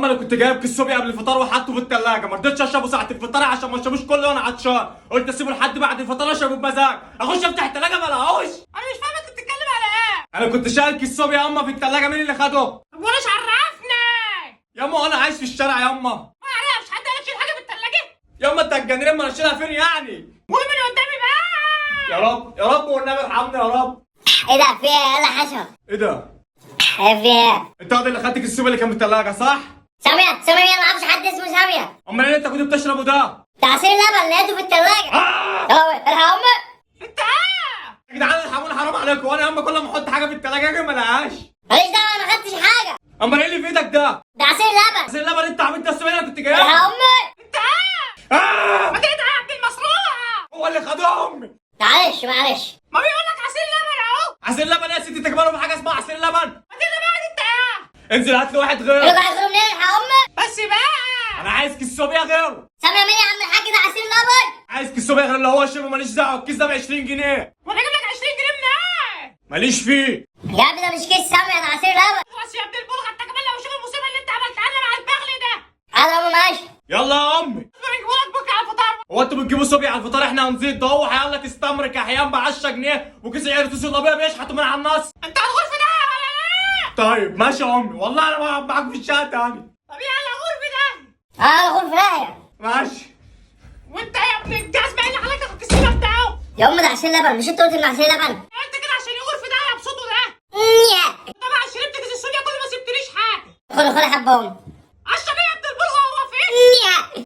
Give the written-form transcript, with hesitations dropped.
يا انا كنت جايب كيس صوبيا قبل الفطار وحطه في الثلاجه، ما رضيتش اشربه ساعه الفطار عشان ما اشربوش كله وانا عطشان، قلت اسيبه لحد بعد الفطار اشربه بمزاج، اخش افتح الثلاجه ما الاقوش. انا مش فاهمه انت بتتكلم على ايه. انا كنت شايل كيس صوبيا يا في الثلاجه، مين اللي خده؟ طب وانا مش عرفني يا انا عايش في الشارع يا ما اعرفش حد قال لك شيل حاجه في الثلاجه. انت هتجنني، ما انا اشيلها فين يعني؟ قول من قدامي بقى. يا رب والنبي ارحمني يا رب. ايه ده في ايه؟ يلا حشو. ايه ده؟ ايه في ايه؟ انت هو اللي خدت كيس الصوبيا اللي كان في الثلاجه صح؟ سامية مين؟ ما اعرفش حد اسمه سامية. امال ايه اللي انت كنت بتشربه ده؟ ده عصير لبن لقيته في الثلاجة. الحق امي. انت يا جدعان ارحموني حرام عليكم، وانا كل ما احط حاجه في الثلاجه اجي ما الاقيهاش. ماليش دعوة، انا ما خدتش حاجة. امال ايه اللي في ايدك ده؟ ده عصير لبن. بس اللبن انت عملت الصوبيا اللي انا كنت الحق جايبها. امي. انت آه! ما تدعي يا عبد المصروع. هو اللي خده امي. معلش. ما بيقول لك عصير لبن اهو. عصير لبن يا ستي، تكبروا في حاجه اسمها عصير لبن. ما تدعي بعد انت انزل هات لي واحد اللي غيره. قاعد يقولوا منين؟ الحق امي. بس بقى. انا عايز كيس صوبيا غيره. سامية مين يا عم الحاج؟ ده عصير لبن. عايز كيس صوبيا غير اللي هو شربه، ماليش دعوه، الكيس ده ب 20 جنيه. وانا اجيب لك 20 جنيه منين؟ ماليش فيه. يا ابني ده مش كيس سامية، ده عصير لبن. خلاص يا ابن البلغه، انت كمان لو شوف المصيبه اللي انت عملتها لنا مع البغل ده. هذا امي ماشي. يلا يا امي. احنا بنجيبوا لك بكره على الفطار. هو انتوا بتجيبوا صوبيا على الفطار؟ احنا هنزيد ده، هو هيقول لك استمرك احيانا ب 10 جنيه وكيس عرقسوس الابيض بيشحتوا من على النص. انت هتغور في ده ولا لا؟ طيب ماشي يا امي، والله انا بقعد معاك في الشقه تاني. طب يلا غور في ده. انا غور في داهية. ماشي. وانت يا ابن الجزمه ايه اللي خلاك تاخد السيره بتاعه؟ يا امي ده عصير لبن، مش انت قلت انه عصير لبن؟ انت كده عشان يغور في ده يا بصوته ده. نيا. طبعا شربت كيس السوريا كل ما سبتليش حاجه. خد حبة امي.